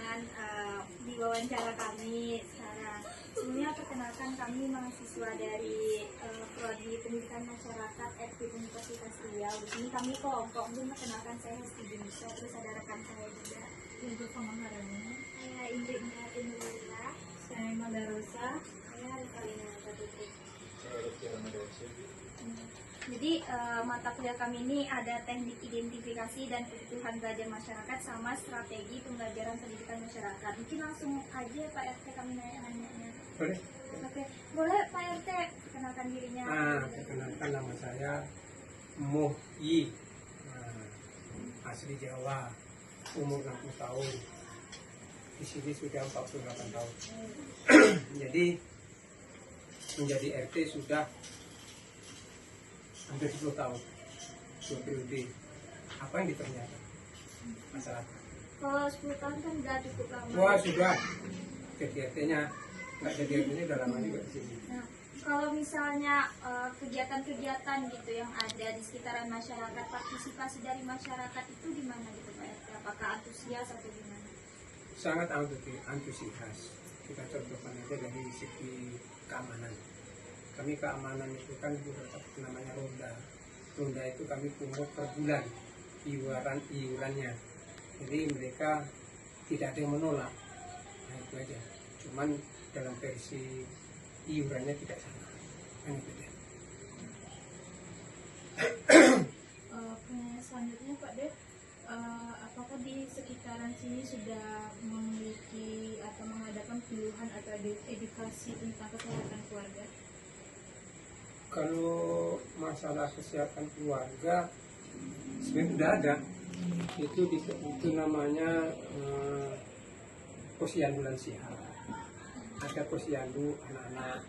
dengan diwawancara kami sekarang. Sebelumnya perkenalkan kami mahasiswa dari Prodi Pendidikan Masyarakat FKIP Universitas Riau. Di sini kami kelompok. Mungkin perkenalkan saya Hesti Junisa, terus ada rekan saya juga. Ibu Pemaharannya. Saya Indri Nurila. Saya Madarosa. Saya Rikalina Putri. Saya Rifki Ramadhan. Jadi mata kuliah kami ini ada teknik identifikasi dan kebutuhan belajar masyarakat sama strategi pembelajaran pendidikan masyarakat. Mungkin langsung aja Pak RT kami nanya-nanya. Boleh? Oke, boleh Pak RT kenalkan dirinya. Perkenalkan nama saya Muhyi, asli Jawa, umur 60 tahun. Di sini sudah 48 tahun. Jadi menjadi RT sudah hampir 10 tahun, 2 periode. Apa yang ditanyakan masyarakat? Kalau 10 tahun kan udah cukup lama. Wah, sudah. Jadi RT-nya, nggak jadi RT-nya udah lama juga di sini. Nah, kalau misalnya kegiatan-kegiatan gitu yang ada di sekitaran masyarakat, partisipasi dari masyarakat itu gimana gitu Pak RT? Apakah antusias atau gimana? Sangat antusias. Kita contohkan aja dari segi keamanan. Kami keamanan itu kan namanya ronda. Ronda itu kami pungut per bulan iurannya. Jadi mereka tidak ada yang menolak. Nah itu aja. Cuman dalam versi iurannya tidak sama. Kan itu aja. Selanjutnya Pak De, apakah di sekitaran sini sudah memiliki atau mengadakan pilihan atau edukasi tentang kesehatan keluarga? Kalau masalah kesehatan keluarga sebenarnya sudah ada. Itu namanya posyandu lansia. Ada posyandu anak-anak.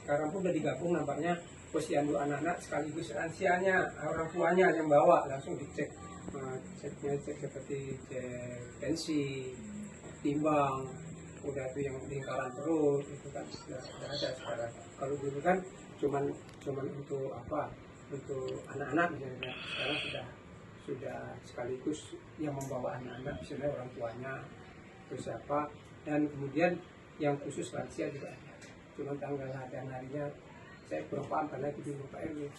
Sekarang pun udah digabung nampaknya posyandu anak-anak sekaligus lansianya, orang tuanya yang bawa langsung dicek. Ceknya cek seperti cek tensi, timbang, udah itu yang lingkaran perut itu kan sudah ada sekarang. Kalau dulu kan cuman untuk apa, untuk anak-anak misalnya, sekarang sudah sekaligus yang membawa anak-anak misalnya orang tuanya terus apa, dan kemudian yang khusus lansia juga ada. Cuman tanggal dan harinya saya kurang paham karena itu di Pak RW.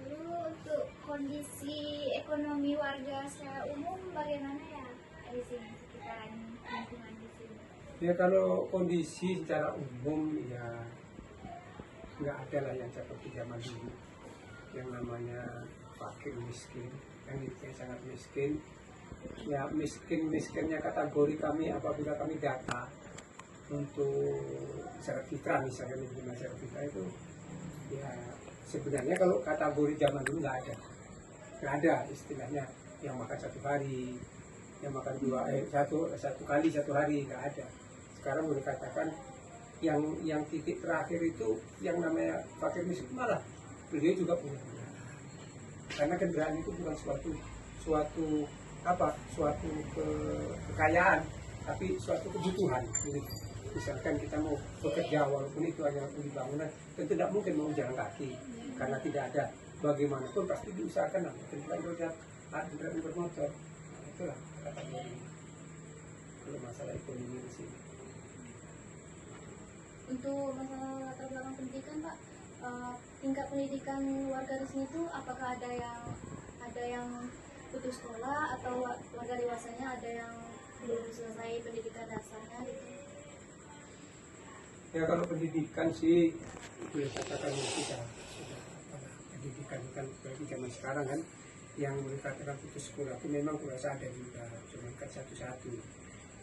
Lalu untuk kondisi ekonomi warga secara umum bagaimana ya di sini sekitaran lingkungan di sini? Ya kalau kondisi secara umum ya nggak ada lah yang seperti zaman dulu yang namanya fakir miskin, yang itu sangat miskin. Ya miskinnya kategori kami apabila kami data untuk masyarakat fitrah misalnya di masyarakat fitrah itu ya sebenarnya kalau kategori zaman dulu nggak ada istilahnya yang makan satu hari, yang makan satu kali satu hari, nggak ada. Sekarang boleh katakan yang titik terakhir itu yang namanya fakir miskin malah beliau juga punya kendaraan. Karena kendaraan itu bukan suatu kekayaan, tapi suatu kebutuhan. Jadi, misalkan kita mau bekerja walaupun itu hanya di bangunan, tentu tidak mungkin mau jalan kaki karena tidak ada. Bagaimanapun pasti diusahakan kendaraan bermotor. Nah, itulah kategori kalau masalah ekonomi di sini. Untuk masalah latar belakang pendidikan Pak, tingkat pendidikan warga di sini itu apakah ada yang putus sekolah atau warga dewasanya ada yang belum selesai pendidikan dasarnya gitu? Ya kalau pendidikan sih boleh katakan sudah pendidikan kan bagi zaman sekarang kan yang boleh katakan putus sekolah itu memang kurasa ada juga, cuma kan satu-satu.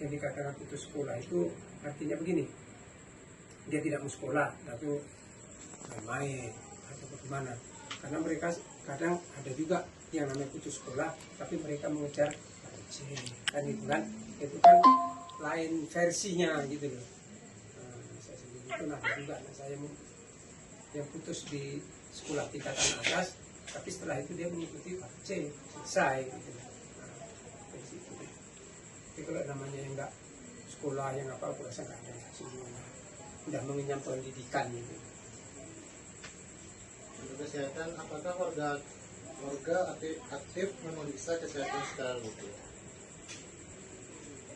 Yang dikatakan putus sekolah itu artinya begini, dia tidak mau sekolah atau main atau bagaimana, karena mereka kadang ada juga yang namanya putus sekolah tapi mereka mengejar kan itu kan lain versinya gitu loh. Saya sendiri itu ada juga anak saya yang putus di sekolah tingkatan atas tapi setelah itu dia mengikuti C selesai gitu. Dari situ deh. Tapi kalau namanya yang enggak sekolah yang apa aku rasa nggak ada semuanya udah mengenyam pendidikan gitu. Untuk kesehatan, apakah warga warga aktif memeriksa kesehatan secara rutin?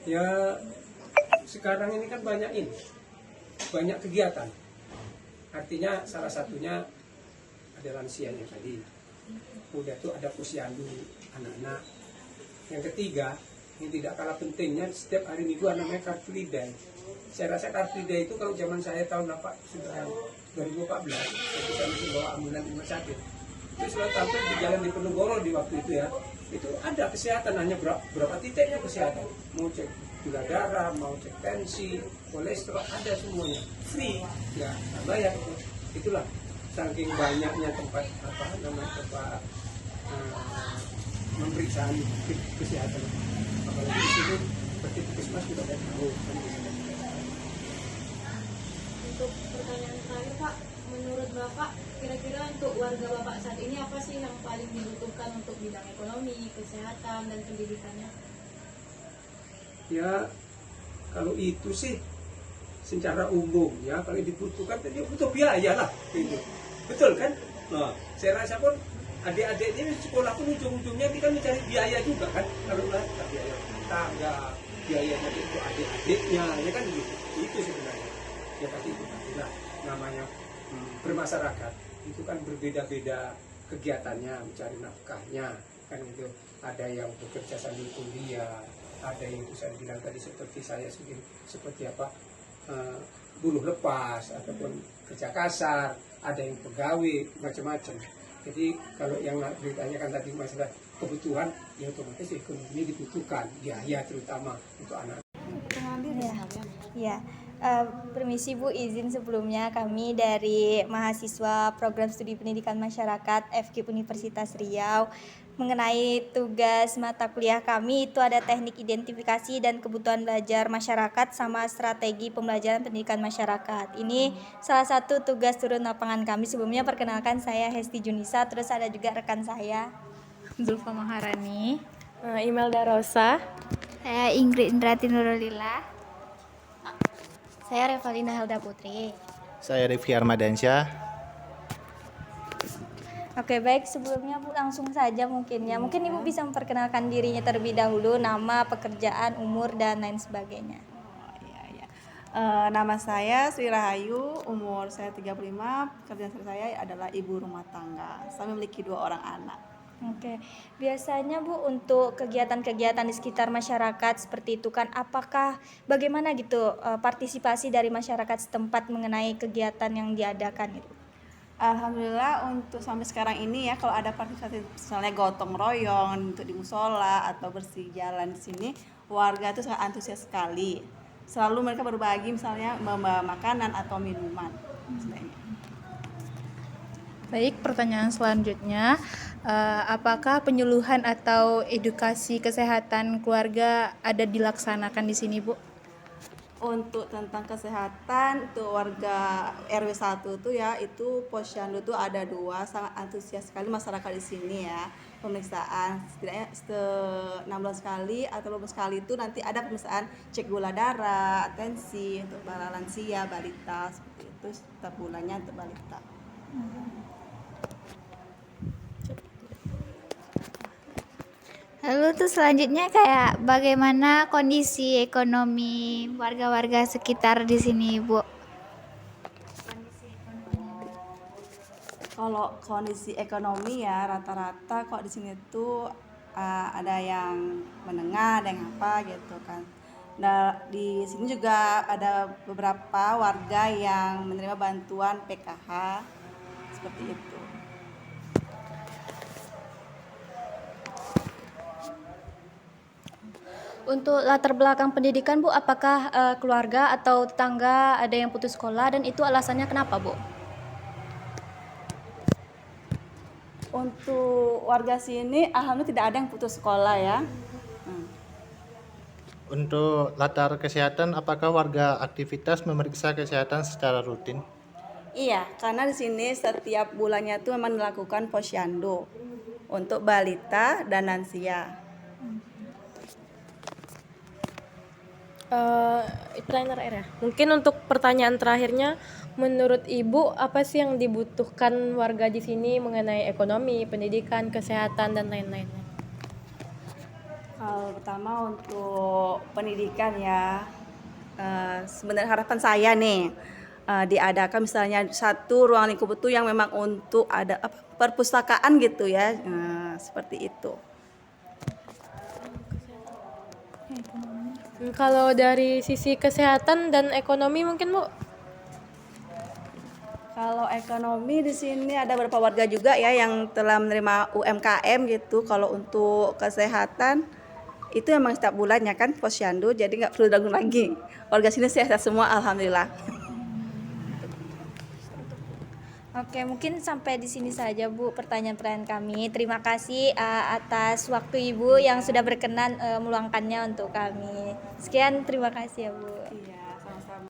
Ya sekarang ini kan banyak kegiatan. Artinya salah satunya ada lansianya tadi. Udah tuh ada posyandu anak-anak. Yang ketiga, yang tidak kalah pentingnya, setiap hari Minggu namanya Car Free Day. Saya rasa Car Free Day itu kalau zaman saya tahun sudah 2014, ketika masih bawa ambulan rumah sakit, itu selalu tampil di jalan Diponegoro di waktu itu ya. Itu ada kesehatan, hanya berapa titiknya kesehatan. Mau cek gula darah, mau cek tensi, kolesterol, ada semuanya. Free, nggak bayar itu. Itulah saking banyaknya tempat pemeriksaan kesehatan. Apalagi di sini seperti puskesmas juga ada tahu kan. Untuk pertanyaan terakhir Pak, menurut Bapak kira-kira untuk warga Bapak saat ini apa sih yang paling dibutuhkan untuk bidang ekonomi, kesehatan, dan pendidikannya? Ya kalau itu sih secara umum ya, kalau dibutuhkan ya butuh biaya lah gitu. Betul kan? Nah, saya rasa pun adik-adik ini sekolah pun ujung-ujungnya kita mencari biaya juga kan, kalau nggak biaya tangga, biayanya untuk adik-adiknya ya kan gitu. Itu sebenarnya ya, tapi itu lah namanya bermasyarakat itu kan berbeda-beda kegiatannya, mencari nafkahnya kan gitu. Ada yang bekerja sambil kuliah, ada yang bisa dibilang tadi seperti saya sendiri, seperti apa buruh lepas ataupun kerja kasar, ada yang pegawai macam-macam. Jadi kalau yang ditanyakan tadi masalah kebutuhan, ya otomatis ekonomi dibutuhkan, biaya terutama untuk anak. Ya, permisi Bu, izin sebelumnya kami dari mahasiswa Program Studi Pendidikan Masyarakat FKIP Universitas Riau. Mengenai tugas mata kuliah kami itu ada teknik identifikasi dan kebutuhan belajar masyarakat sama strategi pembelajaran pendidikan masyarakat. Ini salah satu tugas turun lapangan kami. Sebelumnya perkenalkan, saya Hesti Junisa, terus ada juga rekan saya Zulfa Maharani, Imelda Rosa. Saya Ingrid Indrati Nurulillah. Saya Revalina Helda Putri. Saya Rifki Armadansyah. Oke, baik, sebelumnya Bu langsung saja mungkin ya. Mungkin Ibu bisa memperkenalkan dirinya terlebih dahulu, nama, pekerjaan, umur, dan lain sebagainya. Nama saya Sri Rahayu, umur saya 35, pekerjaan saya adalah ibu rumah tangga. Saya memiliki 2 orang anak. Oke, biasanya Bu untuk kegiatan-kegiatan di sekitar masyarakat seperti itu kan, apakah bagaimana gitu partisipasi dari masyarakat setempat mengenai kegiatan yang diadakan itu? Alhamdulillah untuk sampai sekarang ini ya, kalau ada partisipasi misalnya gotong royong untuk di musola atau bersih jalan di sini, warga itu sangat antusias sekali. Selalu mereka berbagi misalnya membawa makanan atau minuman. Baik, pertanyaan selanjutnya, apakah penyuluhan atau edukasi kesehatan keluarga ada dilaksanakan di sini, Bu? Untuk tentang kesehatan untuk warga RW 1 itu ya, itu posyandu itu ada 2, sangat antusias sekali masyarakat di sini ya. Pemeriksaan setidaknya 6 bulan sekali atau 12 kali itu nanti ada pemeriksaan cek gula darah, tensi untuk para lansia, balita seperti itu setiap bulannya untuk balita. Lalu tuh selanjutnya kayak bagaimana kondisi ekonomi warga-warga sekitar di sini, Bu? Kalau kondisi ekonomi ya rata-rata kok di sini tuh ada yang menengah, ada yang apa gitu kan. Nah, di sini juga ada beberapa warga yang menerima bantuan PKH seperti itu. Untuk latar belakang pendidikan Bu, apakah keluarga atau tetangga ada yang putus sekolah dan itu alasannya kenapa Bu? Untuk warga sini alhamdulillah tidak ada yang putus sekolah ya. Untuk latar kesehatan, apakah warga aktivitas memeriksa kesehatan secara rutin? Iya, karena di sini setiap bulannya itu memang dilakukan posyandu untuk balita dan lansia. Trainer R ya. Mungkin untuk pertanyaan terakhirnya, menurut Ibu apa sih yang dibutuhkan warga di sini mengenai ekonomi, pendidikan, kesehatan dan lain-lainnya? Kalau pertama untuk pendidikan ya, sebenarnya harapan saya nih diadakan misalnya satu ruang lingkup itu yang memang untuk ada perpustakaan gitu ya, seperti itu. Kalau dari sisi kesehatan dan ekonomi mungkin Bu? Kalau ekonomi di sini ada beberapa warga juga ya yang telah menerima UMKM gitu. Kalau untuk kesehatan itu emang setiap bulannya kan posyandu, jadi nggak perlu ragu lagi. Warga sini sehat semua, alhamdulillah. Oke, mungkin sampai di sini saja Bu pertanyaan-pertanyaan kami. Terima kasih atas waktu Ibu yang sudah berkenan meluangkannya untuk kami. Sekian, terima kasih ya Bu. Iya, sama-sama.